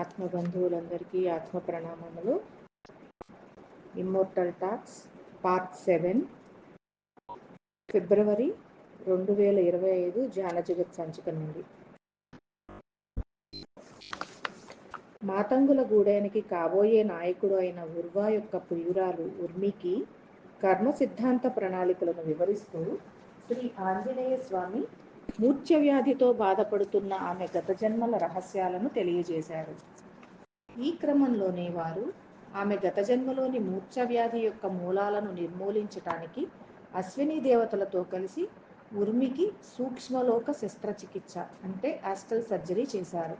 ఆత్మబంధువులందరికీ ఆత్మ ప్రణామములు. Immortal talks part 7 ఫిబ్రవరి 2025 ధ్యాన జగత్ సంచిక నుండి. మాతంగుల గూడెనికి కాబోయే నాయకుడు అయిన ఉర్వా యొక్క ప్రియురాలు ఉర్మికి కర్మ సిద్ధాంత ప్రణాళికలను వివరిస్తూ శ్రీ ఆంజనేయ స్వామి మూర్ఛవ్యాధితో బాధపడుతున్న ఆమె గత జన్మల రహస్యాలను తెలియజేశారు. ఈ క్రమంలోనే వారు ఆమె గత జన్మలోని మూర్ఛవ్యాధి యొక్క మూలాలను నిర్మూలించటానికి అశ్విని దేవతలతో కలిసి ఉర్మికి సూక్ష్మలోక శస్త్రచికిత్స అంటే ఆస్ట్రల్ సర్జరీ చేశారు.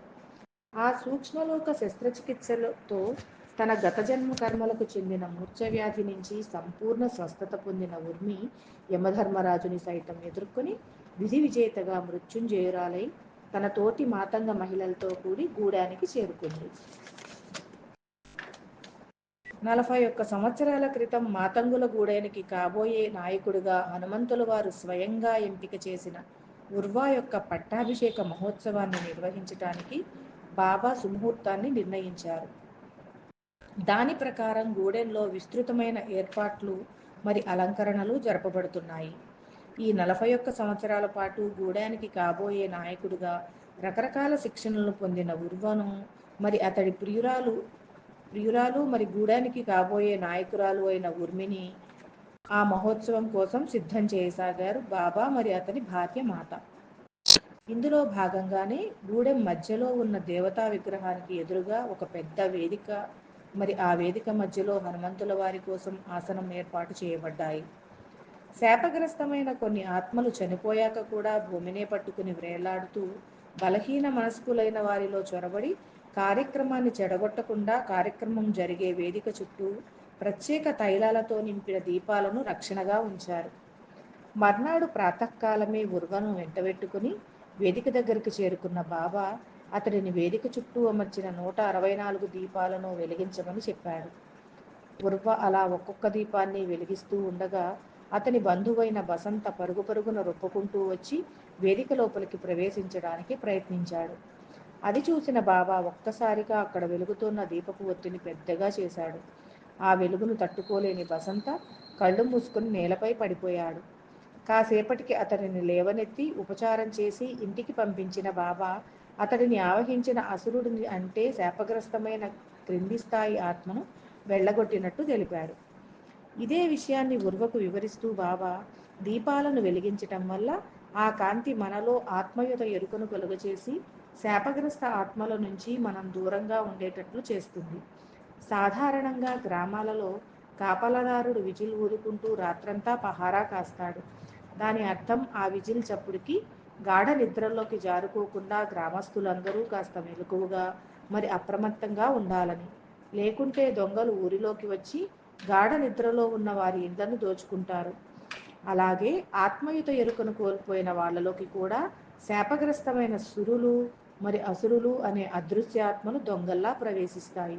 ఆ సూక్ష్మలోక శస్త్రచికిత్సలతో తన గత జన్మ కర్మలకు చెందిన మూర్ఛవ్యాధి నుంచి సంపూర్ణ స్వస్థత పొందిన ఉర్మి యమధర్మరాజుని సైతం ఎదుర్కొని విధి విజేతగా మృత్యుంజయురాలై తన తోటి మాతంగ మహిళలతో కూడి గూడానికి చేరుకుంది. 41 సంవత్సరాల క్రితం మాతంగుల గూడెనికి కాబోయే నాయకుడిగా హనుమంతుల వారు స్వయంగా ఎంపిక చేసిన ఉర్వా యొక్క పట్టాభిషేక మహోత్సవాన్ని నిర్వహించటానికి బాబా సుముహూర్తాన్ని నిర్ణయించారు. దాని ప్రకారం గూడెంలో విస్తృతమైన ఏర్పాట్లు మరి అలంకరణలు జరపబడుతున్నాయి. ఈ 41 సంవత్సరాల పాటు గూడానికి కాబోయే నాయకుడిగా రకరకాల శిక్షణలను పొందిన ఉర్వను మరి అతడి ప్రియురాలు మరి గూడానికి కాబోయే నాయకురాలు అయిన ఉర్మిని ఆ మహోత్సవం కోసం సిద్ధం చేయసాగారు బాబా మరి అతని భార్య మాత. ఇందులో భాగంగానే గూడెం మధ్యలో ఉన్న దేవతా విగ్రహానికి ఎదురుగా ఒక పెద్ద వేదిక మరి ఆ వేదిక మధ్యలో హనుమంతుల వారి కోసం ఆసనం ఏర్పాటు చేయబడ్డాయి. శాపగ్రస్తమైన కొన్ని ఆత్మలు చనిపోయాక కూడా భూమినే పట్టుకుని వ్రేలాడుతూ బలహీన మనస్కులైన వారిలో చొరబడి కార్యక్రమాన్ని చెడగొట్టకుండా కార్యక్రమం జరిగే వేదిక చుట్టూ ప్రత్యేక తైలాలతో నింపిన దీపాలను రక్షణగా ఉంచారు. మర్నాడు ప్రాతకాలమే ఉర్వను వెంటబెట్టుకుని వేదిక దగ్గరికి చేరుకున్న బాబా అతడిని వేదిక చుట్టూ అమర్చిన 164 దీపాలను వెలిగించమని చెప్పాడు. ఉర్వ అలా ఒక్కొక్క దీపాన్ని వెలిగిస్తూ ఉండగా అతని బంధువైన బసంత పరుగు పరుగున రొప్పుకుంటూ వచ్చి వేదిక లోపలికి ప్రవేశించడానికి ప్రయత్నించాడు. అది చూసిన బాబా ఒక్కసారిగా అక్కడ వెలుగుతున్న దీపపు ఒత్తిని పెద్దగా చేశాడు. ఆ వెలుగును తట్టుకోలేని బసంత కళ్ళు మూసుకుని నేలపై పడిపోయాడు. కాసేపటికి అతడిని లేవనెత్తి ఉపచారం చేసి ఇంటికి పంపించిన బాబా అతడిని ఆవహించిన అసురుడిని అంటే శాపగ్రస్తమైన క్రింది స్థాయి ఆత్మను వెళ్ళగొట్టినట్టు తెలిపారు. ఇదే విషయాన్ని ఉర్వకు వివరిస్తూ బాబా దీపాలను వెలిగించటం వల్ల ఆ కాంతి మనలో ఆత్మయుత ఎరుకను కలుగచేసి శాపగ్రస్త ఆత్మల నుంచి మనం దూరంగా ఉండేటట్లు చేస్తుంది. సాధారణంగా గ్రామాలలో కాపలాదారుడు విజిల్ ఊదుకుంటూ రాత్రంతా పహారా కాస్తాడు. దాని అర్థం ఆ విజిల్ చప్పుడుకి గాఢ నిద్రలోకి జారుకోకుండా గ్రామస్తులందరూ కాస్త మెలకువగా మరి అప్రమత్తంగా ఉండాలని. లేకుంటే దొంగలు ఊరిలోకి వచ్చి గాఢ నిద్రలో ఉన్న వారి ఇళ్లను దోచుకుంటారు. అలాగే ఆత్మయుత ఎరుకను కోల్పోయిన వాళ్లలోకి కూడా శాపగ్రస్తమైన సురులు మరి అసురులు అనే అదృశ్యాత్మలు దొంగల్లా ప్రవేశిస్తాయి.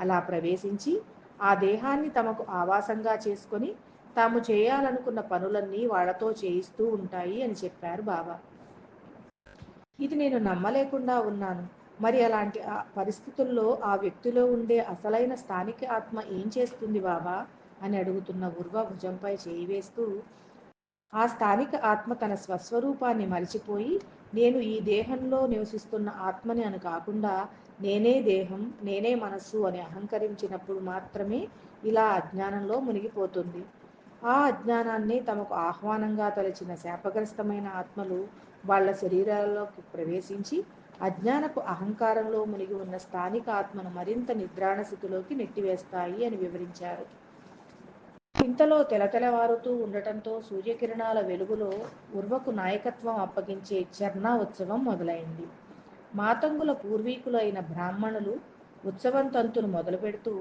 అలా ప్రవేశించి ఆ దేహాన్ని తమకు ఆవాసంగా చేసుకొని తాము చేయాలనుకున్న పనులన్నీ వాళ్లతో చేయిస్తూ ఉంటాయి అని చెప్పారు బాబా. ఇది నేను నమ్మలేకుండా ఉన్నాను. మరి అలాంటి పరిస్థితుల్లో ఆ వ్యక్తిలో ఉండే అసలైన స్థానిక ఆత్మ ఏం చేస్తుంది బాబా అని అడుగుతున్న ఉర్వ భుజంపై చేయి వేస్తూ, ఆ స్థానిక ఆత్మ తన స్వస్వరూపాన్ని మరిచిపోయి నేను ఈ దేహంలో నివసిస్తున్న ఆత్మని అని కాకుండా నేనే దేహం నేనే మనస్సు అని అహంకరించినప్పుడు మాత్రమే ఇలా అజ్ఞానంలో మునిగిపోతుంది. ఆ అజ్ఞానాన్ని తమకు ఆహ్వానంగా తలచిన శాపగ్రస్తమైన ఆత్మలు వాళ్ల శరీరాల్లోకి ప్రవేశించి అజ్ఞానపు అహంకారంలో మునిగి ఉన్న స్థానిక ఆత్మను మరింత నిద్రాణ స్థితిలోకి నెట్టివేస్తాయి అని వివరించారు. ఇంతలో తెలతెలవారుతూ ఉండటంతో సూర్యకిరణాల వెలుగులో ఉర్వకు నాయకత్వం అప్పగించే చర్నా ఉత్సవం మొదలైంది. మాతంగుల పూర్వీకులైన బ్రాహ్మణులు ఉత్సవం తంతును మొదలుపెడుతూ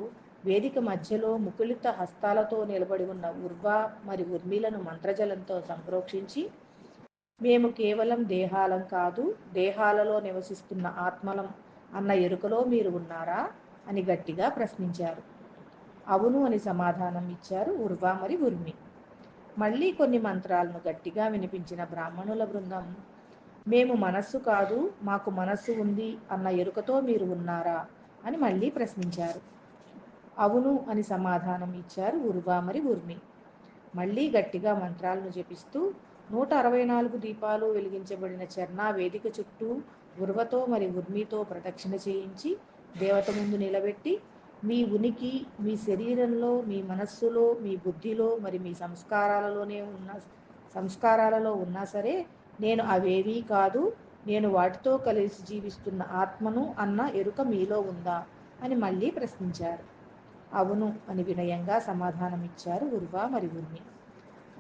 వేదిక మధ్యలో ముకుళిత హస్తాలతో నిలబడి ఉన్న ఉర్వ మరి ఉర్మిలను మంత్రజలంతో సంప్రోక్షించి, మేము కేవలం దేహాలం కాదు, దేహాలలో నివసిస్తున్న ఆత్మలం అన్న ఎరుకలో మీరు ఉన్నారా అని గట్టిగా ప్రశ్నించారు. అవును అని సమాధానం ఇచ్చారు ఉర్వ మరి ఉర్మి. మళ్ళీ కొన్ని మంత్రాలను గట్టిగా వినిపించిన బ్రాహ్మణుల బృందం మేము మనస్సు కాదు, మాకు మనస్సు ఉంది అన్న ఎరుకతో మీరు ఉన్నారా అని మళ్ళీ ప్రశ్నించారు. అవును అని సమాధానం ఇచ్చారు ఉర్వా మరి ఉర్మి. మళ్ళీ గట్టిగా మంత్రాలను జపిస్తూ 164 దీపాలు వెలిగించబడిన చర్నా వేదిక చుట్టూ ఉర్వతో మరి ఉర్మితో ప్రదక్షిణ చేయించి దేవత ముందు నిలబెట్టి, మీ ఉనికి మీ శరీరంలో, మీ మనస్సులో, మీ బుద్ధిలో మరి మీ సంస్కారాలలో ఉన్నా సరే నేను అవేవీ కాదు, నేను వాటితో కలిసి జీవిస్తున్న ఆత్మను అన్న ఎరుక మీలో ఉందా అని మళ్ళీ ప్రశ్నించారు. అవును అని వినయంగా సమాధానమిచ్చారు ఉర్వా మరి ఉర్మి.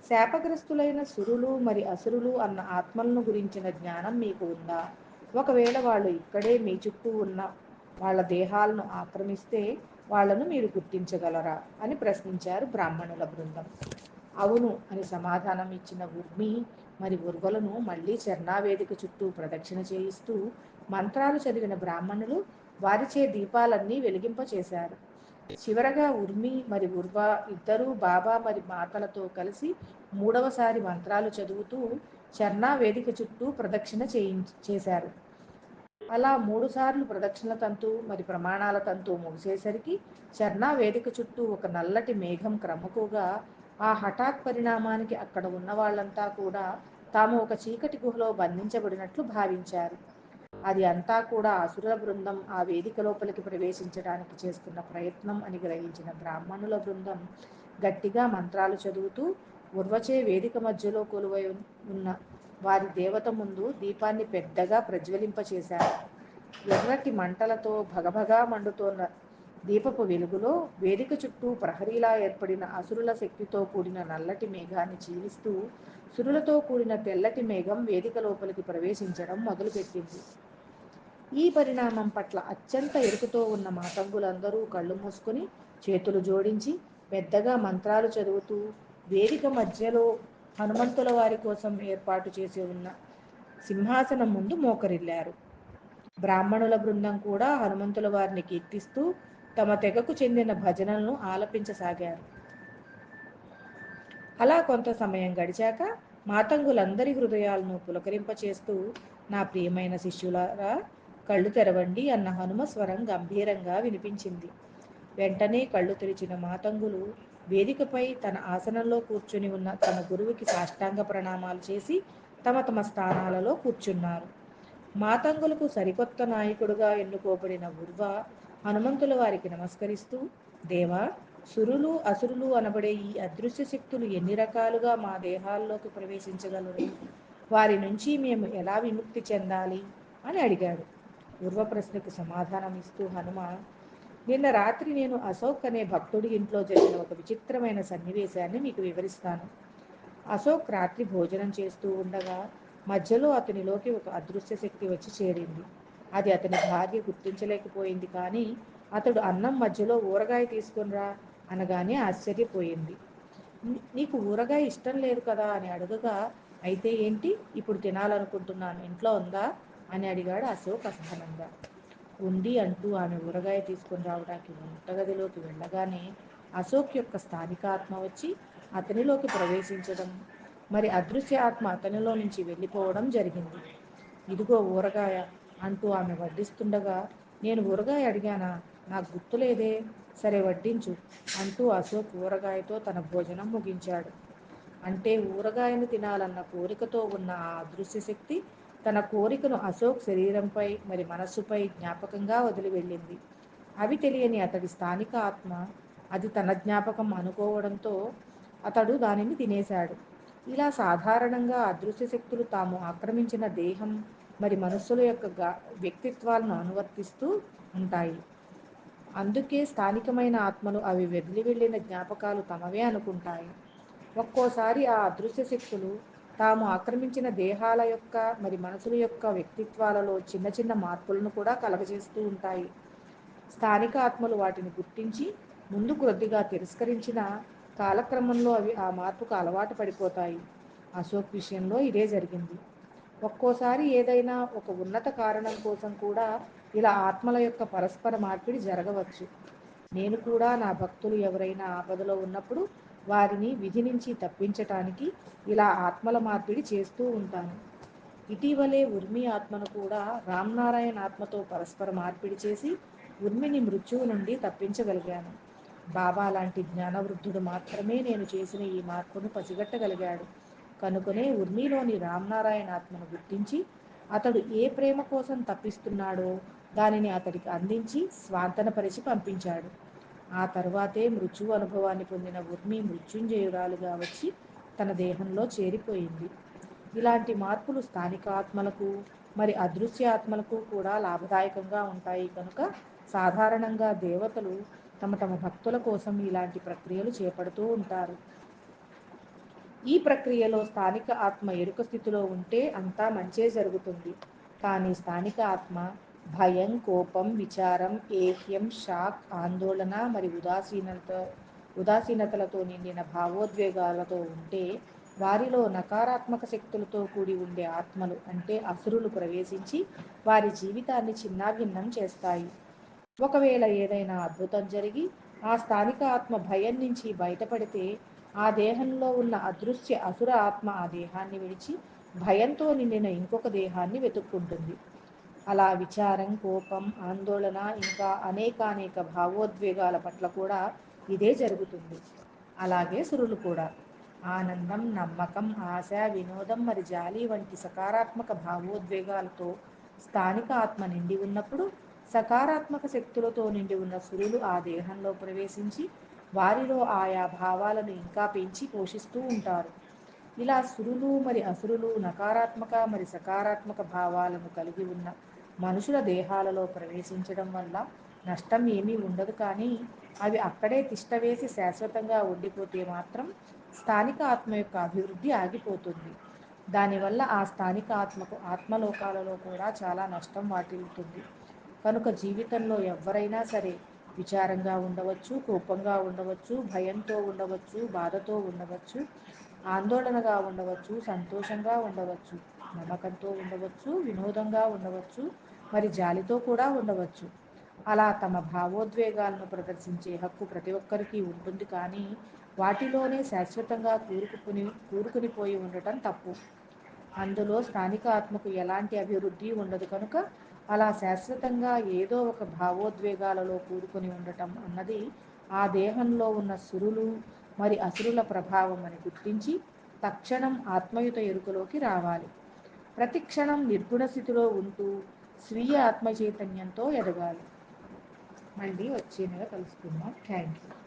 శాపగ్రస్తులైన సురులు మరి అసురులు అన్న ఆత్మలను గురించిన జ్ఞానం మీకు ఉందా? ఒకవేళ వాళ్ళు ఇక్కడే మీ చుట్టూ ఉన్న వాళ్ళ దేహాలను ఆక్రమిస్తే వాళ్ళను మీరు గుర్తించగలరా అని ప్రశ్నించారు బ్రాహ్మణుల బృందం. అవును అని సమాధానం ఇచ్చిన ఉర్మి మరి ఉర్వలను మళ్ళీ చర్నావేదిక చుట్టూ ప్రదక్షిణ చేయిస్తూ మంత్రాలు చదివిన బ్రాహ్మణులు వారిచే దీపాలన్నీ వెలిగింపచేశారు. చివరగా ఉర్మి మరి ఉర్వ ఇద్దరూ బాబా మరి మాతలతో కలిసి మూడవసారి మంత్రాలు చదువుతూ చర్నా వేదిక చుట్టూ ప్రదక్షిణ చేశారు. అలా 3 సార్లు ప్రదక్షిణ తంతు మరి ప్రమాణాల తంతు ముగిసేసరికి చర్నా వేదిక చుట్టూ ఒక నల్లటి మేఘం క్రమకుగా ఆ హఠాత్ పరిణామానికి అక్కడ ఉన్న వాళ్ళంతా కూడా తాము ఒక చీకటి గుహలో బంధించబడినట్లు భావించారు. అది అంతా కూడా అసురుల బృందం ఆ వేదిక లోపలికి ప్రవేశించడానికి చేస్తున్న ప్రయత్నం అని గ్రహించిన బ్రాహ్మణుల బృందం గట్టిగా మంత్రాలు చదువుతూ ఉర్వచే వేదిక మధ్యలో కొలువై ఉన్న వారి దేవత ముందు దీపాన్ని పెద్దగా ప్రజ్వలింపచేశారు. ఎర్రటి మంటలతో భగభగా మండుతోన్న దీపపు వెలుగులో వేదిక చుట్టూ ప్రహరీలా ఏర్పడిన అసురుల శక్తితో కూడిన నల్లటి మేఘాన్ని చీలిస్తూ సురులతో కూడిన తెల్లటి మేఘం వేదిక లోపలికి ప్రవేశించడం మొదలుపెట్టింది. ఈ పరిణామం పట్ల అత్యంత ఎరుకుతో ఉన్న మాతంగులందరూ కళ్ళు మూసుకొని చేతులు జోడించి పెద్దగా మంత్రాలు చదువుతూ వేదిక మధ్యలో హనుమంతుల వారి కోసం ఏర్పాటు చేసి ఉన్న సింహాసనం ముందు మోకరిల్లారు. బ్రాహ్మణుల బృందం కూడా హనుమంతుల వారిని కీర్తిస్తూ తమ తెగకు చెందిన భజనలను ఆలపించసాగారు. అలా కొంత సమయం గడిచాక మాతంగులందరి హృదయాలను పులకరింపచేస్తూ నా ప్రియమైన శిష్యులారా కళ్ళు తెరవండి అన్న హనుమ స్వరం గంభీరంగా వినిపించింది. వెంటనే కళ్ళు తెరిచిన మాతంగులు వేదికపై తన ఆసనంలో కూర్చుని ఉన్న తమ గురువుకి సాష్టాంగ ప్రణామాలు చేసి తమ తమ స్థానాలలో కూర్చున్నారు. మాతంగులకు సరికొత్త నాయకుడుగా ఎన్నుకోబడిన ఉర్వ హనుమంతుల వారికి నమస్కరిస్తూ, దేవా, సురులు అసురులు అనబడే ఈ అదృశ్య శక్తులు ఎన్ని రకాలుగా మా దేహాల్లోకి ప్రవేశించగలరు? వారి నుంచి మేము ఎలా విముక్తి చెందాలి అని అడిగాడు. ఉర్వ ప్రశ్నకు సమాధానం ఇస్తూ హనుమ, నిన్న రాత్రి నేను అశోక్ అనే భక్తుడి ఇంట్లో జరిగిన ఒక విచిత్రమైన సన్నివేశాన్ని మీకు వివరిస్తాను. అశోక్ రాత్రి భోజనం చేస్తూ ఉండగా మధ్యలో అతనిలోకి ఒక అదృశ్య శక్తి వచ్చి చేరింది. అది అతని భార్య గుర్తించలేకపోయింది, కానీ అతడు అన్నం మధ్యలో ఊరగాయ తీసుకునిరా అనగానే ఆశ్చర్యపోయింది. నీకు ఊరగాయ ఇష్టం లేదు కదా అని అడగగా, అయితే ఏంటి, ఇప్పుడు తినాలనుకుంటున్నాను, ఇంట్లో ఉందా అని అడిగాడు అశోక్ అసహనంగా. ఉంది అంటూ ఆమె ఊరగాయ తీసుకుని రావడానికి వంటగదిలోకి వెళ్ళగానే అశోక్ యొక్క స్థానిక ఆత్మ వచ్చి అతనిలోకి ప్రవేశించడం, మరి అదృశ్య ఆత్మ అతనిలో నుంచి వెళ్ళిపోవడం జరిగింది. ఇదిగో ఊరగాయ అంటూ ఆమె వడ్డిస్తుండగా, నేను ఊరగాయ అడిగానా, నాకు గుర్తులేదే, సరే వడ్డించు అంటూ అశోక్ ఊరగాయతో తన భోజనం ముగించాడు. అంటే ఊరగాయను తినాలన్న కోరికతో ఉన్న ఆ అదృశ్య శక్తి తన కోరికను అశోక్ శరీరంపై మరి మనస్సుపై జ్ఞాపకంగా వదిలి వెళ్ళింది. అవి తెలియని అతడి స్థానిక ఆత్మ అది తన జ్ఞాపకం అనుకోవడంతో అతడు దానిని తినేశాడు. ఇలా సాధారణంగా అదృశ్య శక్తులు తాము ఆక్రమించిన దేహం మరి మనస్సుల యొక్క వ్యక్తిత్వాలను అనువర్తిస్తూ ఉంటాయి. అందుకే స్థానికమైన ఆత్మలు అవి వదిలి వెళ్ళిన జ్ఞాపకాలు తమవే అనుకుంటాయి. ఒక్కోసారి ఆ అదృశ్య శక్తులు తాము ఆక్రమించిన దేహాల యొక్క మరి మనసుల యొక్క వ్యక్తిత్వాలలో చిన్న చిన్న మార్పులను కూడా కలగజేస్తూ ఉంటాయి. స్థానిక ఆత్మలు వాటిని గుర్తించి ముందు కొద్దిగా తిరస్కరించిన కాలక్రమంలో అవి ఆ మార్పుకు అలవాటు పడిపోతాయి. అశోక్ విషయంలో ఇదే జరిగింది. ఒక్కోసారి ఏదైనా ఒక ఉన్నత కారణం కోసం కూడా ఇలా ఆత్మల యొక్క పరస్పర మార్పిడి జరగవచ్చు. నేను కూడా నా భక్తులు ఎవరైనా ఆపదలో ఉన్నప్పుడు వారిని విధి నుంచి తప్పించటానికి ఇలా ఆత్మల మార్పిడి చేస్తూ ఉంటాను. ఇటీవలే ఉర్మి ఆత్మను కూడా రామ్నారాయణ ఆత్మతో పరస్పర మార్పిడి చేసి ఉర్మిని మృత్యువు నుండి తప్పించగలిగాను. బాబా లాంటి జ్ఞానవృద్ధుడు మాత్రమే నేను చేసిన ఈ మార్పును పసిగట్టగలిగాడు. కనుకనే ఉర్మిలోని రామ్నారాయణ ఆత్మను గుర్తించి అతడు ఏ ప్రేమ కోసం తప్పిస్తున్నాడో దానిని అతడికి అందించి స్వాంతనపరిచి పంపించాడు. ఆ తరువాతే మృత్యువు అనుభవాన్ని పొందిన ఉర్మి మృత్యుంజయురాలుగా వచ్చి తన దేహంలో చేరిపోయింది. ఇలాంటి మార్పులు స్థానిక ఆత్మలకు మరి అదృశ్య ఆత్మలకు కూడా లాభదాయకంగా ఉంటాయి కనుక సాధారణంగా దేవతలు తమ తమ భక్తుల కోసం ఇలాంటి ప్రక్రియలు చేపడుతూ ఉంటారు. ఈ ప్రక్రియలో స్థానిక ఆత్మ ఎరుక స్థితిలో ఉంటే అంతా మంచే జరుగుతుంది. కానీ స్థానిక ఆత్మ భయం, కోపం, విచారం, ఏహ్యం, షాక్, ఆందోళన మరి ఉదాసీనతలతో నిండిన భావోద్వేగాలతో ఉంటే వారిలో నకారాత్మక శక్తులతో కూడి ఉండే ఆత్మలు అంటే అసురులు ప్రవేశించి వారి జీవితాన్ని చిన్నాభిన్నం చేస్తాయి. ఒకవేళ ఏదైనా అద్భుతం జరిగి ఆ స్థానిక ఆత్మ భయం నుంచి బయటపడితే ఆ దేహంలో ఉన్న అదృశ్య అసుర ఆత్మ ఆ దేహాన్ని విడిచి భయంతో నిండిన ఇంకొక దేహాన్ని వెతుక్కుంటుంది. అలా విచారం, కోపం, ఆందోళన ఇంకా అనేకానేక భావోద్వేగాల పట్ల కూడా ఇదే జరుగుతుంది. అలాగే సురులు కూడా ఆనందం, నమ్మకం, ఆశ, వినోదం మరి జాలి వంటి సకారాత్మక భావోద్వేగాలతో స్థానిక ఆత్మ నిండి ఉన్నప్పుడు సకారాత్మక శక్తులతో నిండి ఉన్న సురులు ఆ దేహంలో ప్రవేశించి వారిలో ఆయా భావాలను ఇంకా పెంచి పోషిస్తూ ఉంటారు. ఇలా సురులు మరి అసురులు నకారాత్మక మరి సకారాత్మక భావాలను కలిగి ఉన్న మనుషుల దేహాలలో ప్రవేశించడం వల్ల నష్టం ఏమీ ఉండదు. కానీ అవి అక్కడే తిష్టవేసి శాశ్వతంగా ఉండిపోతే మాత్రం స్థానిక ఆత్మ యొక్క అభివృద్ధి ఆగిపోతుంది. దానివల్ల ఆ స్థానిక ఆత్మకు ఆత్మలోకాలలో కూడా చాలా నష్టం వాటిల్లుతుంది. కనుక జీవితంలో ఎవరైనా సరే విచారంగా ఉండవచ్చు, కోపంగా ఉండవచ్చు, భయంతో ఉండవచ్చు, బాధతో ఉండవచ్చు, ఆందోళనగా ఉండవచ్చు, సంతోషంగా ఉండవచ్చు, నమ్మకంతో ఉండవచ్చు, వినోదంగా ఉండవచ్చు, మరి జాలితో కూడా ఉండవచ్చు. అలా తమ భావోద్వేగాలను ప్రదర్శించే హక్కు ప్రతి ఒక్కరికి ఉంటుంది. కానీ వాటిలోనే శాశ్వతంగా కూరుకునిపోయి ఉండటం తప్పు. అందులో స్థానిక ఆత్మకు ఎలాంటి అభివృద్ధి ఉండదు కనుక అలా శాశ్వతంగా ఏదో ఒక భావోద్వేగాలలో కూరుకొని ఉండటం అన్నది ఆ దేహంలో ఉన్న సురులు మరి అసురుల ప్రభావం అని గుర్తించి తక్షణం ఆత్మయుత ఎరుకలోకి రావాలి. ప్రతి క్షణం నిర్గుణ స్థితిలో ఉంటూ స్వీయ ఆత్మ చైతన్యంతో ఎదగాలి. మళ్ళీ వచ్చే నెల కలుసుకుందాం. Thank you.